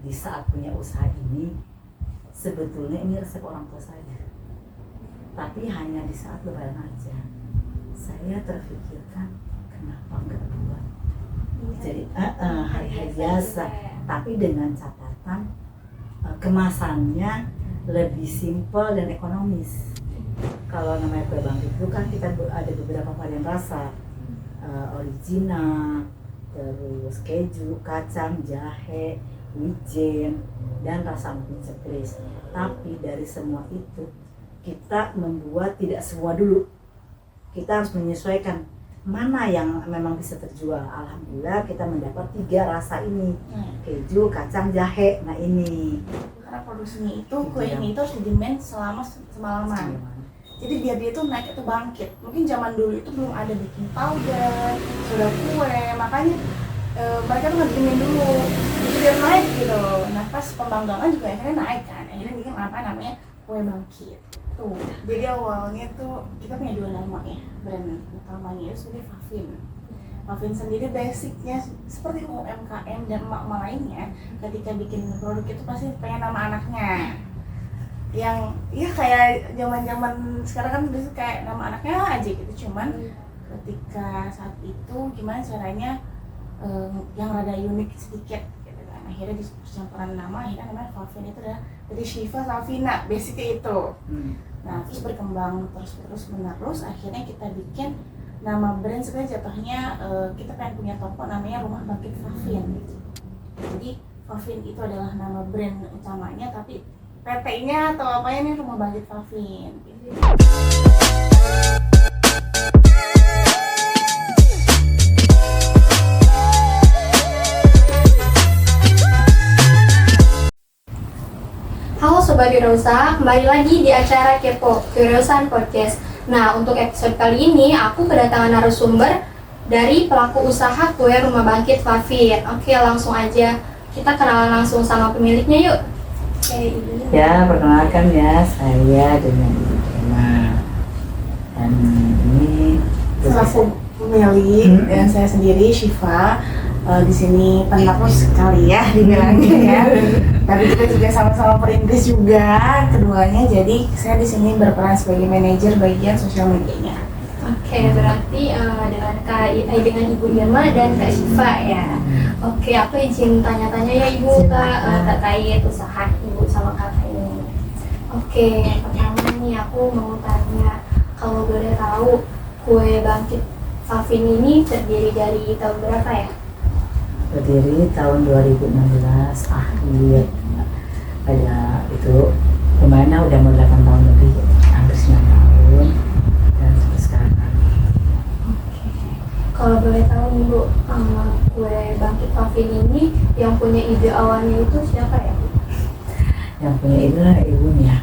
di saat punya usaha ini sebetulnya ini resep orang tua saya, tapi hanya di saat lebaran aja saya terfikirkan kenapa nggak buat jadi hari-hari biasa, tapi dengan catatan kemasannya lebih simpel dan ekonomis. Kalau namanya kue bangkit itu kan kita ada beberapa varian rasa, original, terus keju, kacang, jahe, wijen, dan rasa mungkin ceplis. Tapi dari semua itu kita membuat tidak semua dulu. Kita harus menyesuaikan mana yang memang bisa terjual. Alhamdulillah kita mendapat 3 rasa ini, keju, kacang, jahe. Nah ini karena produksinya itu kue ini itu harus di-demand selama semalaman. Jadi biar dia tuh naik itu bangkit. Mungkin zaman dulu itu belum ada baking powder, soda kue, makanya mereka tuh nggak dingin dulu, jadi biar naik gitu. Nah pas pembanggangan juga akhirnya naik kan, akhirnya bikin apa namanya kue bangkit. Tuh, jadi awalnya tuh kita punya 2 nama ya, brand utamanya itu sebenarnya Favin. Favin sendiri basicnya seperti UMKM dan emak-emak lainnya, ketika bikin produk itu pasti pengen nama anaknya. Yang ya kayak zaman-zaman sekarang kan biasanya kayak nama anaknya aja gitu, cuman ketika saat itu gimana caranya yang rada unik sedikit gitu kan. Akhirnya di campuran nama akhirnya namanya Favin itu adalah dari Shiva Savina, basicnya itu. Nah terus berkembang terus menerus, akhirnya kita bikin nama brand sebenarnya jatuhnya kita pengen punya toko namanya Rumah Bangkit Favin gitu. Jadi Favin itu adalah nama brand utamanya, tapi PT-nya atau apanya nih Rumah Bangkit Favin gitu. Halo Sobat Wirausaha, kembali lagi di acara Kepo, Kewirausahaan Podcast. Nah, untuk episode kali ini aku kedatangan narasumber dari pelaku usaha kue Rumah Bangkit Favin. Oke, langsung aja kita kenalan langsung sama pemiliknya yuk. ya, perkenalkan ya, saya dengan Ibu Emma. Dan ini Selaku pemilik dan saya sendiri Shiva. Di sini penerus sekali ya dibilangnya ya. Tapi kita juga sama-sama perintis juga keduanya. Jadi saya di sini berperan sebagai manajer bagian sosial medianya. Oke, berarti dengan Ibu Irma dan Kak Shiva ya. Oke, aku izin tanya-tanya ya Ibu terkait usaha Ibu sama Kakak ini. Oke, pertama nih aku mau tanya, kalau boleh tahu kue Bangkit Favin ini terdiri dari tahun berapa ya? berdiri tahun 2016 akhir. Pada itu kemana udah mau 8 tahun lebih, hampir 9 tahun dan sampai sekarang. Oke. Kalau boleh tahu nih Bu, kue Bangkit Favin ini yang punya ide awalnya itu siapa ya Bu? Yang punya ide lah ibunya.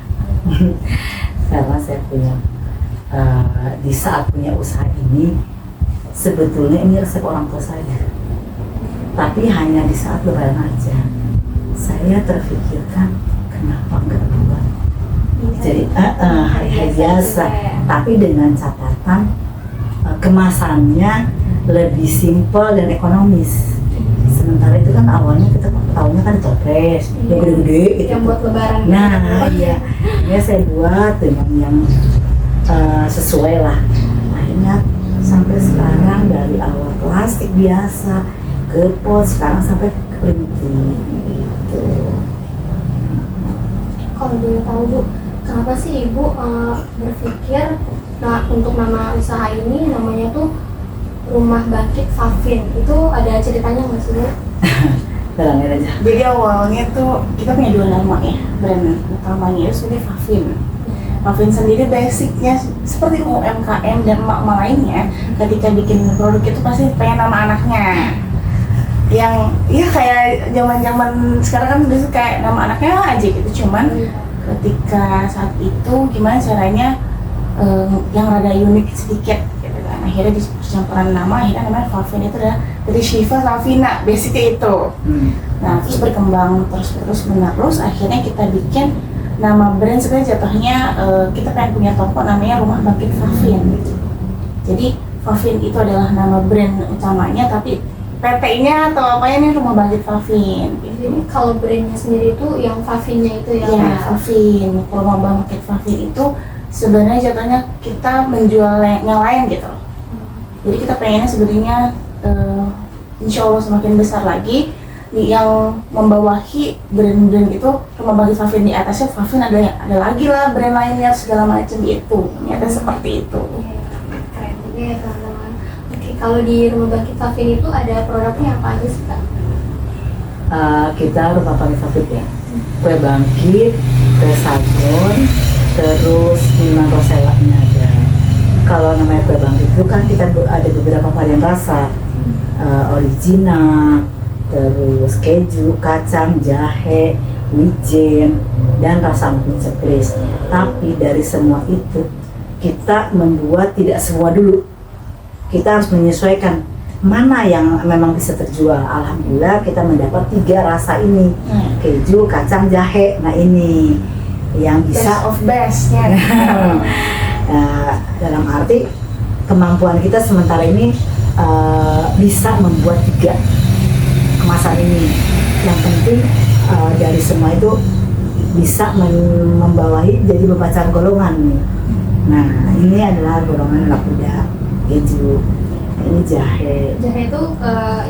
Karena saya punya di saat punya usaha ini sebetulnya ini resep orang tua saya, tapi hanya di saat lebaran aja saya terfikirkan kenapa nggak buat jadi hari-hari biasa, tapi dengan catatan kemasannya lebih simpel dan ekonomis. Sementara itu kan awalnya kita tahunya kan toples yang gede-gede gitu, Yang buat lebaran. nah iya, ya saya buat dengan yang sesuai lah. Akhirnya sampai sekarang dari awal plastik biasa ke pot, sekarang sampai ke printing gitu. Kalau boleh tahu Bu, kenapa sih Ibu berpikir untuk nama usaha ini namanya tuh Rumah Bangkit Favin? Itu ada ceritanya nggak sih Bu? Bilangin aja. Jadi awalnya tuh kita punya 2 nama ya, brand utamanya itu sebenarnya Favin. Favin sendiri basicnya seperti UMKM dan emak-emak lainnya, ketika bikin produk itu pasti pengen nama anaknya. Yang ya kayak zaman-zaman sekarang kan biasanya kayak nama anaknya aja gitu, cuman ketika saat itu gimana caranya yang rada unik sedikit gitu kan. Akhirnya di campuran nama akhirnya namanya Favin itu adalah dari Shiva Savina, basicnya itu. Nah terus berkembang terus menerus, akhirnya kita bikin nama brand sebenarnya jatuhnya kita pengen punya toko namanya Rumah Bangkit Favin gitu. Jadi Favin itu adalah nama brand utamanya, tapi PT-nya atau apa ini Rumah Bangkit Vavin. Jadi kalau brandnya sendiri itu yang Vavinnya itu ya? Iya, Vavin. Rumah Bangkit Vavin itu sebenarnya jatuhnya kita menjual yang lain gitu. Jadi kita pengennya sebenarnya insya Allah semakin besar lagi yang membawahi brand-brand itu Rumah Bangkit Vavin, di atasnya Vavin ada lagi lah brand lainnya segala macam itu. Ternyata seperti itu. Keren juga ya teman-teman. Oke, kalau di Rumah Bangkit Vavin itu ada produknya apa aja sih Kak? Kita Rumah Bangkit Vavin ya, kue bangkit, kue sagon, terus minuman rosella ini ada. Kalau namanya kue bangkit itu kan kita ada beberapa varian rasa, original, terus keju, kacang, jahe, wijen, dan rasa emping ceplis. Tapi dari semua itu kita membuat tidak semua dulu. Kita harus menyesuaikan mana yang memang bisa terjual. Alhamdulillah kita mendapat 3 rasa ini, keju, kacang, jahe. Nah ini yang Best bisa of bestnya. dalam arti kemampuan kita sementara ini bisa membuat 3 kemasan ini. Yang penting dari semua itu bisa membawahi jadi beberapa golongan nih. Nah ini adalah golongan lakuda, keju, ini jahe. Jahe itu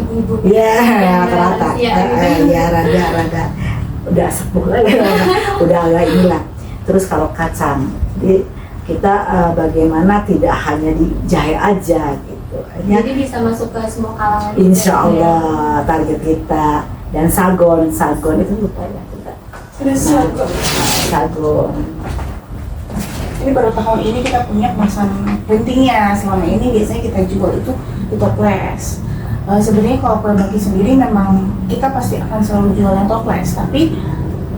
ibu-ibu. Iya, rata-rata. Ya, Ya rada udah sepuh lah, udah agak inilah. Terus kalau kacang, jadi kita bagaimana tidak hanya di jahe aja gitu. jadi bisa masuk ke semua kalangan. Insya Allah target kita. Dan sagon itu lupa ya kita. Sagon. Ini baru tahun ini kita punya kemasan printingnya. Selama ini biasanya kita jual itu di toples. Sebenarnya kalau kue bangkit sendiri memang kita pasti akan selalu jual yang toples, tapi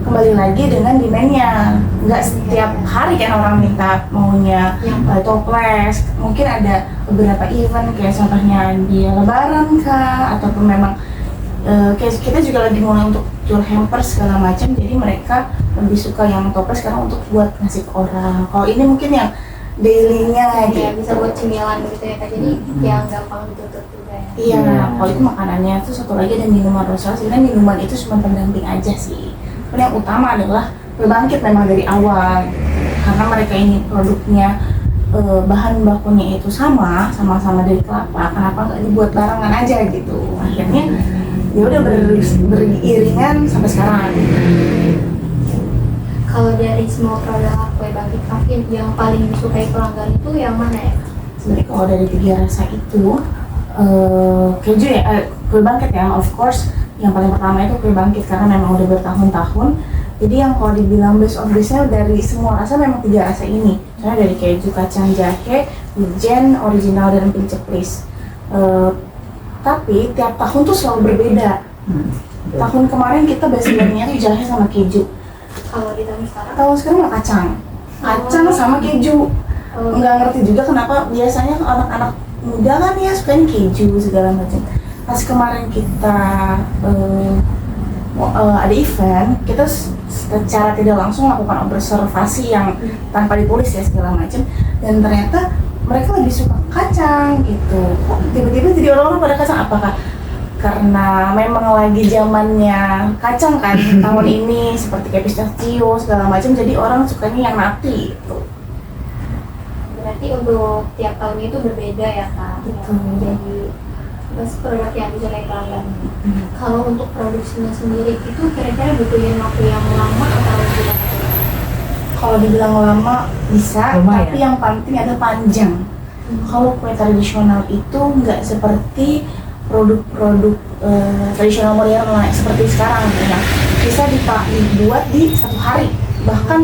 kembali lagi dengan demand-nya. Nggak setiap hari kan orang minta maunya toples. Mungkin ada beberapa event kayak contohnya di Lebaran kah, ataupun memang kayak kita juga lagi mulai untuk jual hampers segala macam. Jadi mereka lebih suka yang toples karena untuk buat ngasih ke orang. Kalau ini mungkin yang daily-nya Ya, gitu. bisa buat cemilan gitu ya Kak. Jadi yang gampang ditutup juga ya. Iya, kalau itu makanannya itu satu lagi ada minuman rosella. Sebenarnya minuman itu cuma pendamping aja sih. Tapi yang utama adalah kue bangkit memang dari awal gitu. Karena mereka ini produknya bahan bakunya itu sama-sama dari kelapa. Kenapa nggak dibuat barengan aja gitu? Akhirnya ya udah beriringan sampai sekarang. Kalau dari semua produk kue bangkit Vavin yang paling disukai pelanggan itu yang mana ya? Sebenarnya kalau dari 3 rasa itu keju ya, kue bangkit ya, of course yang paling pertama itu kue bangkit karena memang udah bertahun-tahun. Jadi yang kalau dibilang best of bestnya dari semua rasa memang 3 rasa ini. Soalnya dari keju, kacang, jahe, wijen, original, dan emping ceplis. Tapi tiap tahun tuh selalu berbeda. Tahun kemarin kita bestsellernya tuh jahe sama keju. Kalau di tahun sekarang? Tahun sekarang malah kacang sama keju. Nggak ngerti juga kenapa biasanya anak-anak muda kan ya sukanya keju segala macam. Pas kemarin kita ada event, kita secara tidak langsung melakukan observasi yang tanpa ditulis ya segala macam, dan ternyata mereka lebih suka kacang gitu. Kok tiba-tiba jadi orang-orang pada kacang? Apakah karena memang lagi zamannya kacang kan tahun ini, seperti kayak pistachio segala macam, jadi orang sukanya yang nati gitu. Berarti untuk tiap tahun itu berbeda ya Kak? Jadi produk yang disukai pelanggan. Kalau untuk produksinya sendiri itu kira-kira butuhin waktu yang lama atau gimana? Kalau dibilang lama bisa, Lumayan. tapi yang penting ada panjang. Kalau kue tradisional itu nggak seperti produk-produk tradisional modern seperti sekarang yang bisa dibuat di 1 hari, bahkan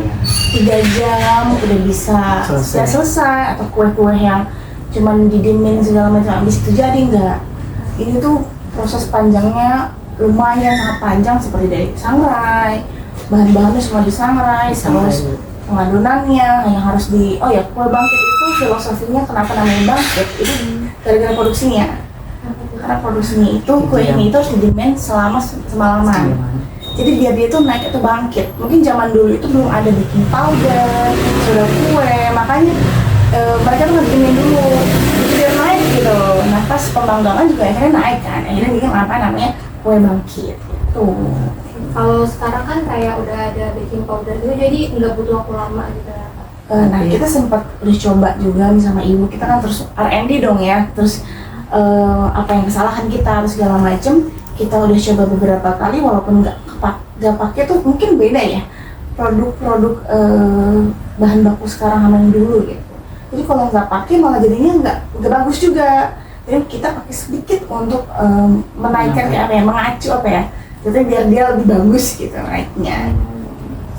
3 jam udah bisa selesai. Atau kue-kue yang cuman didiemin segala macam habis itu jadi enggak. Ini tuh proses panjangnya lumayan sangat panjang, seperti dari sangrai, bahan-bahannya semua disangrai, terus pengadonannya yang harus kue bangkit itu filosofinya kenapa namanya bangkit itu gara-gara produksinya. Karena produksinya itu kue ini itu harus didiemin selama semalaman. Jadi biar dia tuh naik itu bangkit. Mungkin zaman dulu itu belum ada baking powder, soda kue, makanya mereka tuh ngediemin dulu, jadi biar naik gitu. Nah pas pembanggangan juga akhirnya naik kan, akhirnya bikin apa namanya kue bangkit itu. Kalau sekarang kan kayak udah ada baking powder gitu, jadi nggak butuh waktu lama gitu ya Kak. Nah kita sempat udah coba juga nih sama ibu, kita kan terus R&D dong ya, terus apa yang kesalahan kita terus segala macem, kita udah coba beberapa kali walaupun nggak pakai tuh mungkin beda ya produk-produk bahan baku sekarang sama yang dulu gitu. Jadi kalau nggak pakai malah jadinya nggak bagus juga. Jadi kita pakai sedikit untuk menaikkan kayak apa ya, mengacu apa ya, jadi biar dia lebih bagus gitu naiknya.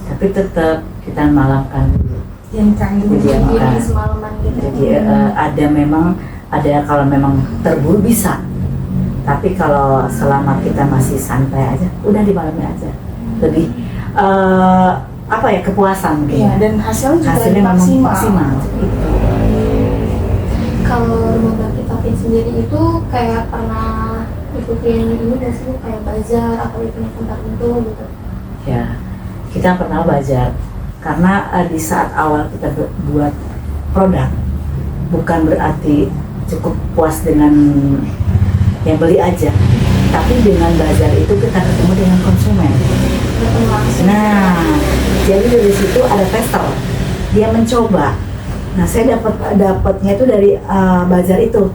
Tapi tetap kita malamkan dulu. Yang canggih Jadi, Jadi semalaman gitu. Jadi ada kalau memang terburu bisa. Tapi kalau selama kita masih santai aja, udah di malamnya aja. Lebih apa ya, kepuasan mungkin. Iya, dan hasilnya juga Hasilnya lebih memang maksimal. maksimal. Gitu. Kalau rumah bangkit Tauhid sendiri itu kayak pernah ikutin ini nggak sih, kayak bazar atau event tertentu gitu? Ya, kita pernah belajar karena di saat awal kita buat produk bukan berarti cukup puas dengan yang beli aja, tapi dengan bazar itu kita ketemu dengan konsumen. Ketemu langsung. Nah, jadi dari situ ada tester, dia mencoba. Nah, saya dapatnya itu dari bazar itu,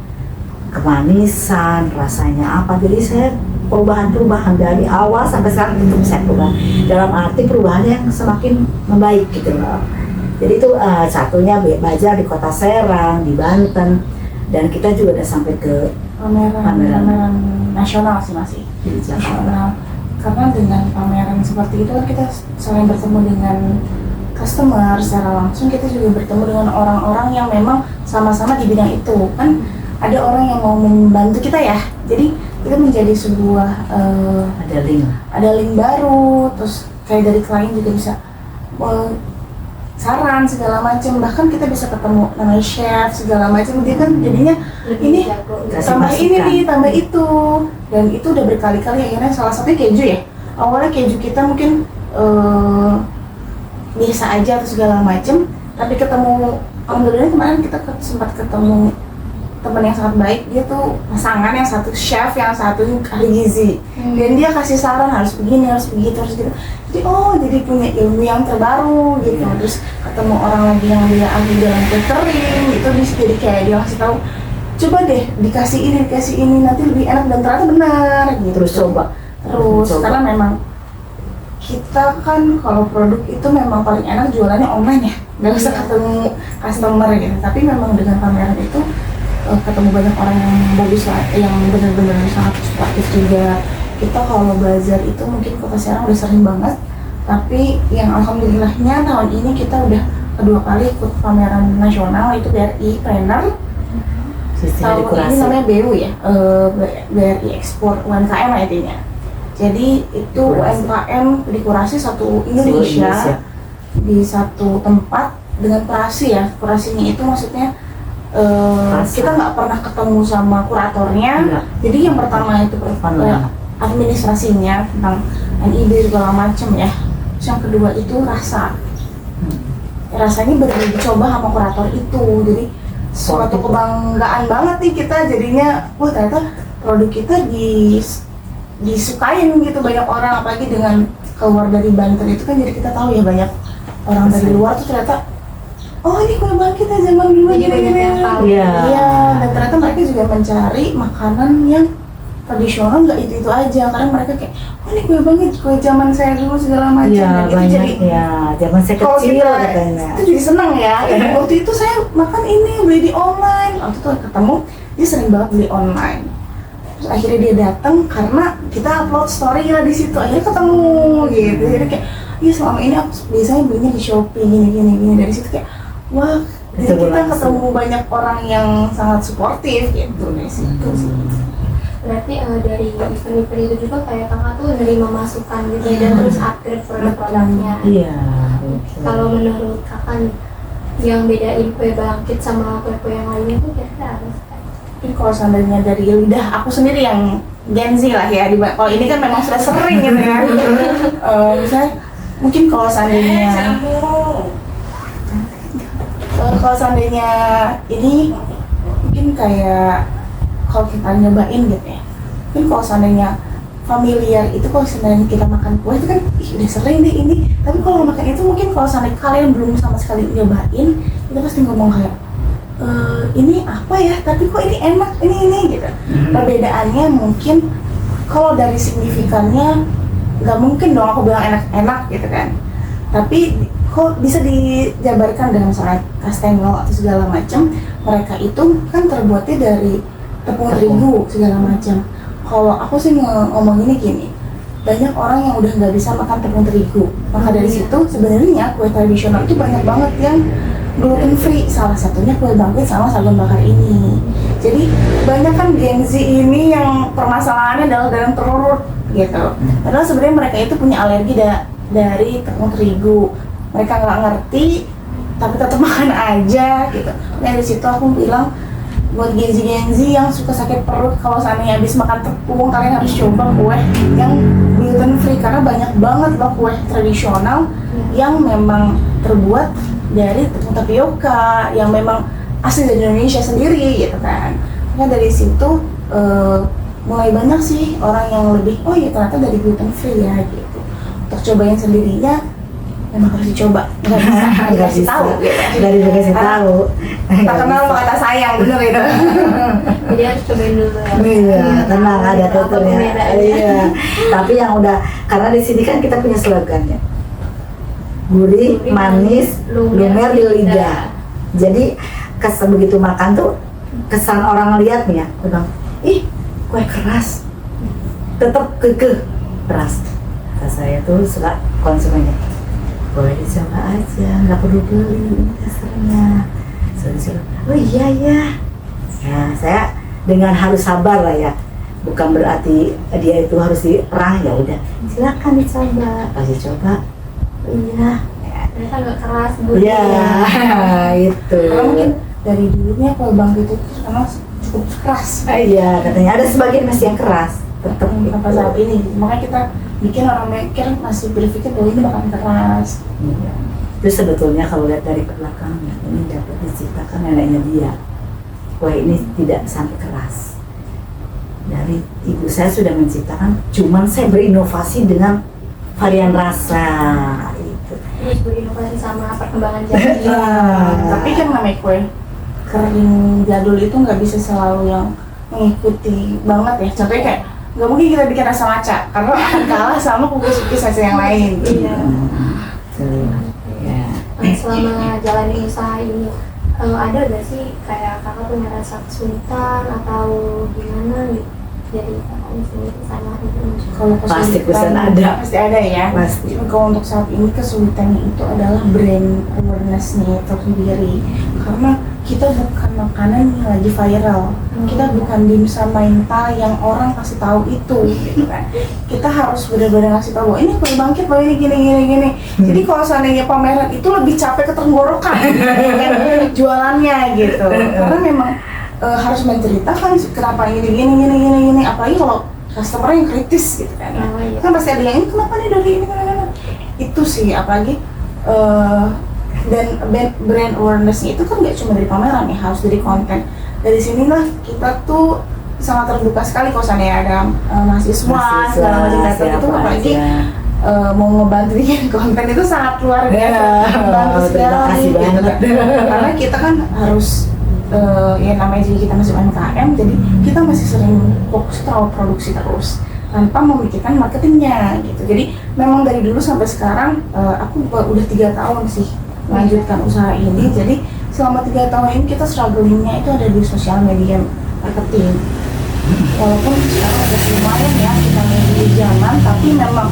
kemanisan, rasanya apa. Jadi saya perubahan dari awal sampai sekarang itu saya perubahan. Dalam arti perubahannya yang semakin membaik gitu loh. Jadi itu satunya bazar di Kota Serang, di Banten, dan kita juga udah sampai ke pameran nasional sih masih di Jakarta. nasional. Karena dengan pameran seperti itu kan kita selain bertemu dengan customer secara langsung, kita juga bertemu dengan orang-orang yang memang sama-sama di bidang itu. Kan ada orang yang mau membantu kita ya, jadi kita menjadi sebuah Ada link. baru, terus kayak dari klien juga bisa saran segala macam, bahkan kita bisa ketemu namanya chef segala macam, dia kan jadinya Lebih ini jago gitu. Kasih tambah ini masukan. nih, tambah itu, dan itu udah berkali-kali. Akhirnya salah satunya keju ya, awalnya keju kita mungkin biasa aja atau segala macem, tapi ketemu, alhamdulillah kemarin kita sempat ketemu teman yang sangat baik. Dia tuh pasangan, yang satu chef, yang satu ahli gizi, dan dia kasih saran harus begini, harus begitu, harus gitu. Jadi jadi punya ilmu yang terbaru gitu. Terus ketemu orang lagi yang dia ahli dalam catering, itu bisa jadi kayak dia kasih tahu, coba deh dikasih ini nanti lebih enak, dan ternyata benar gitu. Terus coba. Karena memang kita kan kalau produk itu memang paling enak jualannya online ya, nggak usah ketemu customer gitu. Tapi memang dengan pameran itu ketemu banyak orang yang bagus lah, yang benar-benar sangat suportif juga. Kita kalau bazar itu mungkin Kota Serang udah sering banget, tapi yang alhamdulillahnya tahun ini kita udah kedua kali ikut pameran nasional, itu BRI Planner. Sistemnya Tahun dekorasi. ini namanya BU ya, BRI Ekspor UMKM lah intinya. Jadi itu UMKM dekorasi satu Indonesia di satu tempat dengan kurasi ya. Kurasinya itu maksudnya kita nggak pernah ketemu sama kuratornya. Enggak. Jadi yang pertama itu administrasinya tentang NIB segala macem ya. Terus yang kedua itu rasa. Rasanya baru dicoba sama kurator itu. Jadi suatu kebanggaan banget nih kita jadinya, wah ternyata produk kita disukain gitu banyak orang, apalagi dengan keluar dari Banten itu kan, jadi kita tahu ya banyak orang dari luar tuh ternyata, oh ini kue bangkit ya zaman dulu Jadi banyak gini-gini. yang tahu. Iya. Iya, dan ternyata mereka juga mencari makanan yang tradisional, nggak itu aja, karena mereka kayak, oh ini kue bangkit, kue zaman saya dulu segala macam. Iya, Dan itu banyak jadi ya. Zaman saya kalau kecil kita katanya. itu jadi seneng ya. Waktu itu saya makan ini, beli di online. Waktu itu ketemu, dia sering banget beli online. Terus akhirnya dia datang karena kita upload story lah di situ. Akhirnya ketemu gitu. Jadi kayak, iya selama ini aku biasanya belinya di Shopee gini. Dari situ kayak, wah. Jadi Ketemu kita langsung. ketemu banyak orang yang sangat suportif gitu dari situ sih. Berarti dari event-event itu juga kayak kakak tuh nerima masukan gitu ya, dan terus upgrade produk-produknya. Iya. Kalau menurut kakak nih, yang bedain kue bangkit sama kue-kue yang lainnya tuh kira-kira apa sih? Tapi kalau seandainya dari lidah aku sendiri yang Gen Z lah ya, kalau ini kan memang sudah sering gitu ya. Misalnya mungkin kalau seandainya ini mungkin kayak kalau kita nyobain gitu ya, mungkin kalau seandainya familiar itu, kalau seandainya kita makan kue itu kan udah sering deh ini, tapi kalau makan itu mungkin kalau seandainya kalian belum sama sekali nyobain, kita pasti ngomong kayak ini apa ya, tapi kok ini enak, ini gitu. Perbedaannya mungkin kalau dari signifikannya nggak mungkin dong aku bilang enak-enak gitu kan, tapi kok bisa dijabarkan dengan sangat kastengel atau segala macam. Mereka itu kan terbuatnya dari tepung terigu segala macam. Kalau aku sih ngomong ini gini, banyak orang yang udah nggak bisa makan tepung terigu, maka dari situ sebenarnya kue tradisional itu banyak banget yang gluten free, salah satunya kue bangkit sama sagun bakar ini. Jadi banyak kan Gen Z ini yang permasalahannya adalah dalam terurut gitu. Padahal sebenarnya mereka itu punya alergi dari tepung terigu. Mereka nggak ngerti, tapi tetap makan aja gitu. Nah dari situ aku bilang buat Gen Z yang suka sakit perut, kalau seandainya habis makan tepung, kalian harus coba kue yang gluten free, karena banyak banget loh kue tradisional yang memang terbuat dari tepung tapioka yang memang asli dari Indonesia sendiri gitu kan. Nah dari situ mulai banyak sih orang yang lebih, oh ya ternyata dari gluten free ya gitu. Untuk cobain sendirinya memang harus dicoba, nggak bisa dikasih tahu gitu. Dari dikasih tahu. Tak kenal maka tak sayang, bener itu. Jadi harus cobain dulu ya. Iya, tenang ada tuturnya. Perbedaannya. Iya. Tapi yang udah, karena di sini kan kita punya slogannya, gurih, manis, lumer di lidah. Jadi begitu makan tuh kesan orang lihat nih ya, bilang, ih kue keras, tetap kekeh keras. Kata saya tuh suka konsumennya, boleh dicoba aja, nggak perlu beli, ini dasarnya. Saya disuruh, oh iya ya. Nah saya dengan harus sabar lah ya, bukan berarti dia itu harus diperah, ya udah silakan dicoba, kasih coba. Iya. Ternyata nggak keras, gurih. Iya, itu. Karena mungkin dari dulunya kue bangkit itu karena cukup keras. Iya, katanya ada sebagian masih yang keras. Tetap Sampai saat ini, makanya kita bikin orang mikir masih berpikir bahwa ini bakal keras. Iya. Itu sebetulnya kalau lihat dari belakangnya, ini dapat diciptakan neneknya dia. Kue ini tidak sampai keras. Dari ibu saya sudah menciptakan, cuman saya berinovasi dengan varian rasa. Terus berinovasi sama perkembangan zaman. Tapi kan namanya kue kering jadul itu nggak bisa selalu yang mengikuti banget ya. Contohnya kayak nggak mungkin kita bikin rasa maca karena akan kalah sama kukus-kukus rasa yang lain. Iya. Ya. Selama jalani usaha ini, ada gak sih kayak kakak punya rasa kesulitan atau gimana gitu? Jadi kakaknya sendiri sama ibu. Kalau Pasti kesulitan ada. pasti ada ya. Pasti. Cuma kalau untuk saat ini kesulitannya itu adalah brand awareness-nya itu sendiri. Karena kita bukan makanan yang lagi viral. Kita bukan dimsum mental yang orang kasih tahu itu gitu kan. Kita harus benar-benar ngasih tahu bahwa ini kue bangkit, bahwa ini gini. Jadi kalau seandainya pameran itu lebih capek ke tenggorokan kan, jualannya gitu. Karena memang harus menceritakan kenapa gini, apalagi kalau customer yang kritis gitu kan. Oh, iya. Kan pasti ada yang ini kenapa nih dari ini kenapa. Itu sih apalagi dan brand awareness-nya itu kan nggak cuma dari pameran ya, harus dari konten. Dari sinilah kita tuh sangat terbuka sekali kalau seandainya ada mahasiswa segala macam datang itu, apalagi mau ngebantu bikin konten itu sangat luar biasa, bantu sekali gitu kan. Karena kita kan harus ya namanya juga kita masih UMKM, jadi kita masih sering fokus terlalu produksi terus tanpa memikirkan marketingnya gitu. Jadi memang dari dulu sampai sekarang aku udah 3 tahun sih melanjutkan usaha ini. Jadi selama 3 tahun ini kita strugglingnya itu ada di sosial media marketing. Walaupun sekarang udah lumayan ya kita media zaman, tapi memang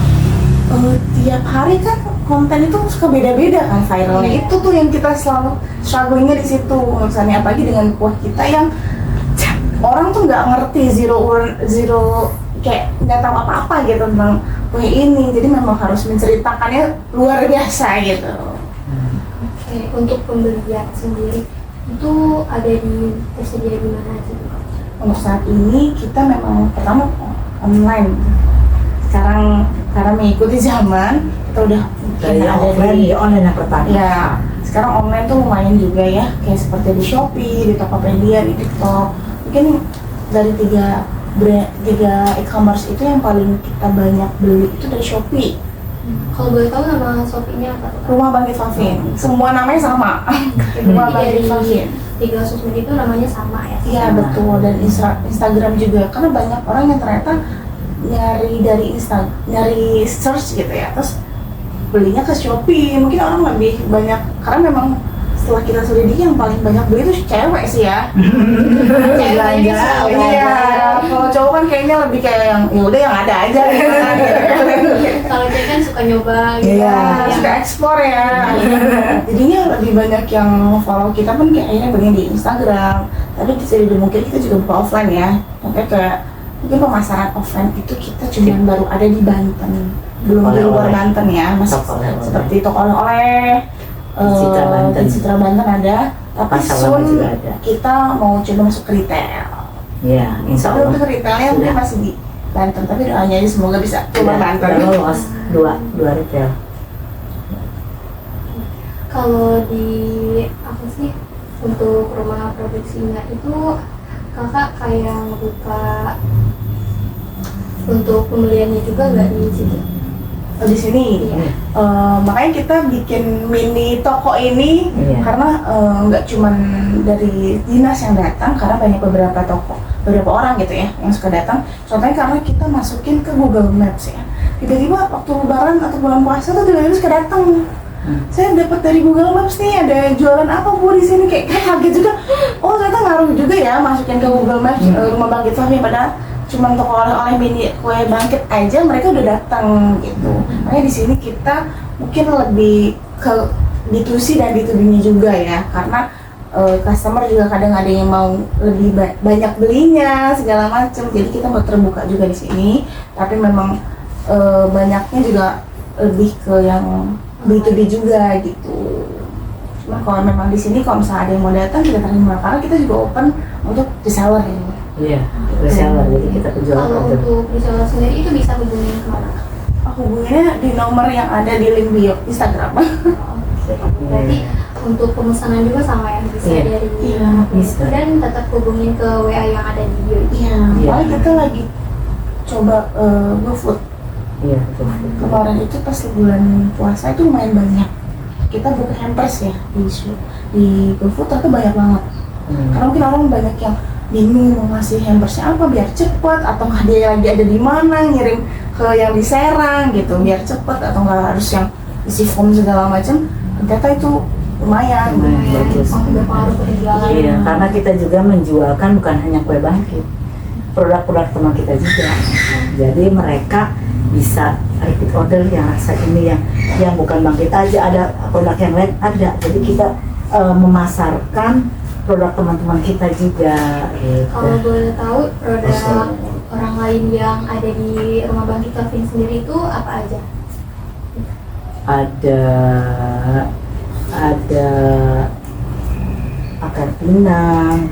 tiap hari kan konten itu suka beda-beda kan viralnya. Itu tuh yang kita selalu strugglingnya di situ. Misalnya apalagi dengan kuah kita yang orang tuh nggak ngerti zero kayak nggak tahu apa-apa gitu tentang kue ini. Jadi memang harus menceritakannya luar biasa gitu. Oke, untuk pembelian sendiri itu ada tersedia di mana aja? Untuk saat ini kita memang pertama online. Sekarang karena mengikuti zaman kita udah Dari ada offline di online yang pertama. ya. Sekarang online tuh lumayan juga ya, kayak seperti di Shopee, di Tokopedia, di TikTok. Mungkin dari tiga e-commerce itu yang paling kita banyak beli itu dari Shopee. Kalau boleh tahu nama Shopee-nya apa tuh? Rumah Bangkit Favin. Semua namanya sama. Rumah Bangkit Favin. Tiga sosmed itu namanya sama ya? Iya betul, dan Instagram juga, karena banyak orang yang ternyata nyari search gitu ya, terus belinya ke Shopee. Mungkin orang lebih banyak karena memang setelah kita selidiki yang paling banyak beli itu cewek sih ya. Belanja. Iya, kalau cowok kan kayaknya lebih kayak yang ya udah yang ada aja gitu kan. Kalau dia kan suka nyoba gitu. Iya, suka explore ya. Jadinya lebih banyak yang follow kita pun kayak akhirnya bagian di Instagram. Tapi jadi mungkin kita juga buka offline ya. Mungkin pemasaran offline itu kita cuma baru ada di Banten, belum di luar Banten ya, masih seperti toko oleh-oleh, di Citra Banten ada, tapi soon kita mau coba masuk ke retail. Iya, insya Allah. Untuk retailnya mungkin masih di Banten, tapi doanya aja semoga bisa coba Banten. Lolos dua retail. Kalau di apa sih untuk rumah produksinya itu kakak kayak ngebuka untuk pembeliannya juga nggak di situ? Di sini, Iya. Makanya kita bikin mini toko ini karena nggak cuman dari dinas yang datang, karena banyak beberapa orang gitu ya yang suka datang. Contohnya karena kita masukin ke Google Maps ya, tiba-tiba waktu lebaran atau bulan puasa tuh tiba-tiba suka datang. Saya dapat dari Google Maps nih ada jualan apa Bu di sini, kayak kaget juga. Oh ternyata ngaruh juga ya masukin ke Google Maps Rumah Bangkit Favin, padahal cuma toko oleh-oleh mini kue bangkit aja mereka udah datang gitu. Makanya di sini kita mungkin lebih ke B2C dan B2B-nya juga ya, karena customer juga kadang ada yang mau lebih banyak belinya segala macam. Jadi kita mau terbuka juga di sini, tapi memang banyaknya juga lebih ke yang B2B juga gitu. Cuma kalau memang di sini kalau misalnya ada yang mau datang kita terima, karena kita juga open untuk reseller ya. Iya, reseller. Jadi kita penjual Kalau produk. untuk reseller sendiri itu bisa hubungin kemana? Hubunginnya di nomor yang ada di link bio Instagram. Berarti untuk pemesanan juga sama ya, bisa Iya. dari Iya, itu dan tetap hubungin ke WA yang ada di bio itu. Iya, soalnya kita lagi coba GoFood. Iya, betul. Kemarin itu pas bulan puasa itu lumayan banyak. Kita buka hampers ya di GoFood, tapi banyak banget. Karena mungkin orang banyak yang bingung mau ngasih hampersnya apa biar cepet, atau nggak dia lagi ada di mana, ngirim ke yang di Serang gitu biar cepet, atau nggak harus yang isi form segala macam. Ternyata itu lumayan. Bagus. Berpengaruh ke penjualan. Iya, karena kita juga menjualkan bukan hanya kue bangkit, produk-produk teman kita juga. Jadi mereka bisa repeat order yang rasa ini yang bukan bangkit aja, ada produk yang lain ada. Jadi kita memasarkan produk teman-teman kita juga gitu. Kalau boleh tahu produk orang lain yang ada di Rumah Bangkit Favin sendiri itu apa aja? Ada akar pinang,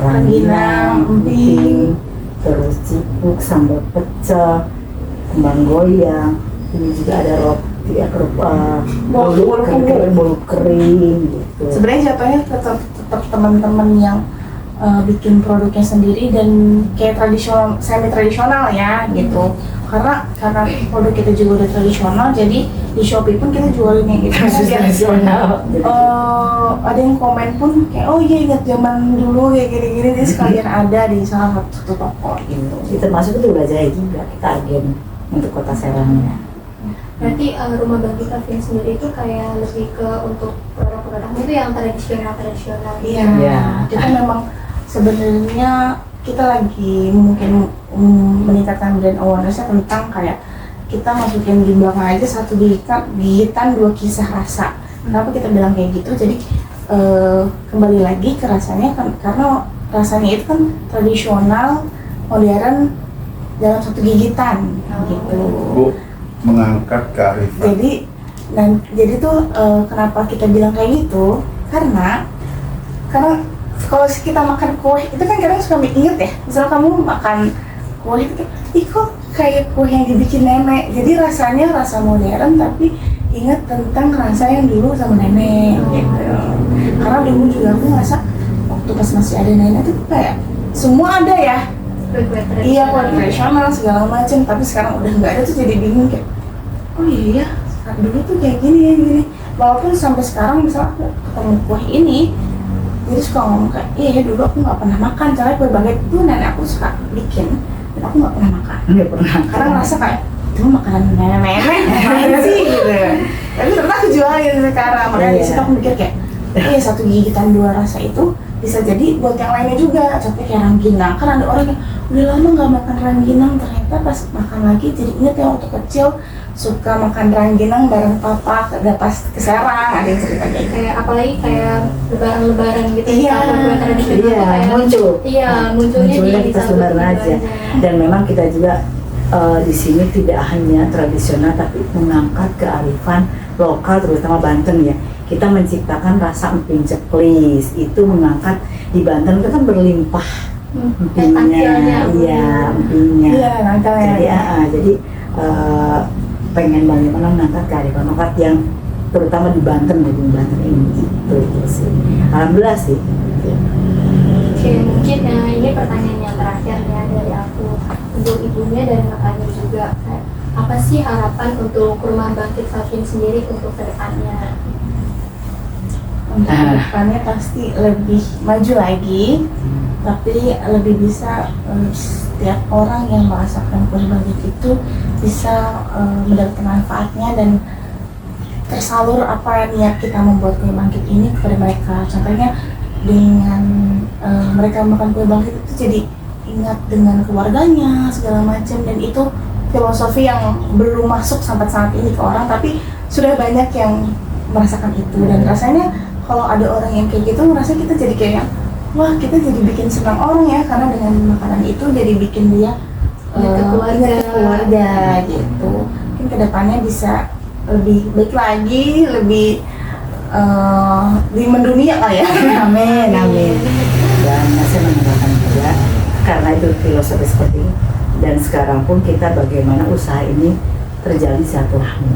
rangginang, emping, terus cipuk, sambal pecel, kembang goyang. Ini juga ada roti, bolu kering gitu. Sebenarnya jatuhnya tetap teman-teman yang bikin produknya sendiri dan kayak tradisional, semi tradisional ya gitu. Karena produk kita juga udah tradisional, jadi di Shopee pun kita jualin yang gitu. Tradisional. Ada yang komen pun kayak oh iya ingat zaman dulu kayak gini-gini, jadi sekalian ada di salah satu toko gitu. Itu termasuk itu Bajai juga, kita agen untuk kota Serangnya. Berarti Rumah Bangkit Favin sendiri itu kayak lebih ke untuk produk-produknya itu yang tradisional. Iya. Iya. Kita memang sebenarnya kita lagi mungkin meningkatkan brand awareness-nya tentang kayak kita masukin di belakang aja satu gigitan 2 kisah rasa. Kenapa kita bilang kayak gitu? Jadi kembali lagi ke rasanya karena rasanya itu kan tradisional, modern dalam satu gigitan gitu. Bu, mengangkat kearifan. Jadi tuh kenapa kita bilang kayak gitu? Karena kalau kita makan kue itu kan kadang suka inget ya, misal kamu makan kue itu kok kayak kue yang dibikin nenek, jadi rasanya rasa modern tapi inget tentang rasa yang dulu sama nenek gitu. Karena dulu juga aku ngerasa waktu pas masih ada nenek tuh kayak semua ada ya. Kue-kue Iya, kue tradisional. tradisional segala macam, tapi sekarang udah nggak ada tuh jadi bingung kayak, oh iya, dulu tuh kayak gini ya gini. Walaupun sampai sekarang misalnya aku ketemu kue ini, jadi suka ngomong kayak, iya ya dulu aku nggak pernah makan, soalnya kue bangkit itu nenek aku suka bikin, dan aku nggak pernah makan. Nggak pernah. Karena ngerasa kayak itu makanan nenek-nenek, ngapain sih gitu. Tapi ternyata aku jualin sekarang, makanya di situ aku mikir kayak, iya satu gigitan dua rasa itu bisa jadi buat yang lainnya juga. Contohnya kayak rangginang, kan ada orang yang udah lama nggak makan rangginang, ternyata pas makan lagi jadi inget ya waktu kecil suka makan rangginang bareng papa, udah pas ke Serang, ada yang cerita kayak gitu. Kayak apalagi kayak lebaran-lebaran gitu, Iya. kue tradisional Iya, tuh kayak muncul. Iya, munculnya Munculnya di kita satu sebaran gitu aja. Dan memang kita juga di sini tidak hanya tradisional tapi mengangkat kearifan lokal, terutama Banten ya. Kita menciptakan rasa emping ceplis, itu mengangkat di Banten itu kan berlimpah empingnya, iya empingnya. Iya, nangkalnya. Jadi pengen bagaimana mengangkat kearifan lokal yang terutama di Banten ini itu sih. Alhamdulillah sih. Oke, mungkin ini pertanyaan yang terakhir ya dari aku untuk ibunya dan kakaknya juga. Apa sih harapan untuk Rumah Bangkit Safin sendiri untuk kedepannya? Untuk kedepannya pasti lebih maju lagi, tapi lebih bisa setiap orang yang merasakan kue bangkit itu bisa mendapatkan manfaatnya dan tersalur apa niat kita membuat kue bangkit ini kepada mereka. Contohnya dengan mereka makan kue bangkit itu jadi ingat dengan keluarganya segala macam, dan itu filosofi yang belum masuk sampai saat ini ke orang, tapi sudah banyak yang merasakan itu. Dan rasanya kalau ada orang yang kayak gitu, ngerasa kita jadi kayak wah kita jadi bikin senang orang ya, karena dengan makanan itu jadi bikin dia ingat ke keluarga gitu. Mungkin kedepannya bisa lebih baik lagi, lebih di mendunia lah ya. Amin, amin. Dan saya menambahkan juga karena itu filosofi seperti ini. Dan sekarang pun kita bagaimana usaha ini terjalin silaturahmi.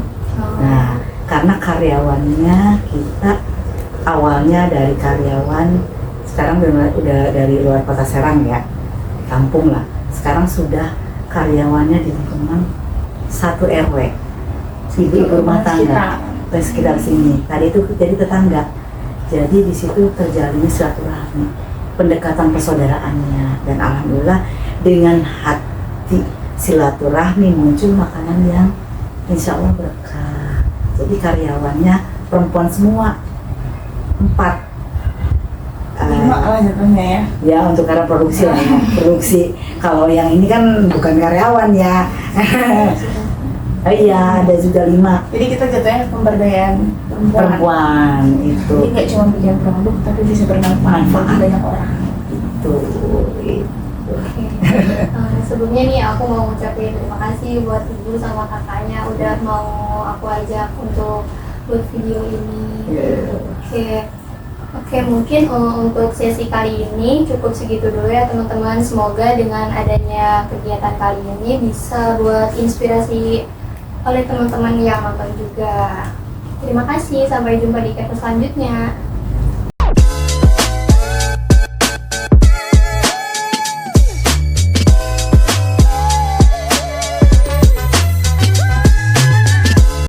Nah, karena karyawannya kita awalnya dari karyawan, sekarang udah dari luar kota Serang ya, kampung lah. Sekarang sudah karyawannya di lingkungan satu RW, ibu-ibu rumah tangga dan sekitar sini. Tadi itu jadi tetangga. Jadi di situ terjalin silaturahmi, pendekatan persaudaraannya, dan alhamdulillah dengan hati silaturahmi muncul makanan yang insya Allah berkah. Jadi karyawannya perempuan semua, 4. 5 lah jatuhnya ya. Ya untuk karena produksi lah ya. Produksi. Kalau yang ini kan bukan karyawan ya. Iya, ada juga 5 Jadi kita jatuhnya pemberdayaan perempuan itu. Jadi nggak cuma bikin produk, tapi bisa bermanfaat bagi banyak orang. Itu. Oke. Sebelumnya nih aku mau ngucapin terima kasih buat ibu sama kakaknya udah mau aku ajak untuk buat video ini. Oke, mungkin untuk sesi kali ini cukup segitu dulu ya teman-teman. Semoga dengan adanya kegiatan kali ini bisa buat inspirasi oleh teman-teman yang nonton juga. Terima kasih, sampai jumpa di episode selanjutnya.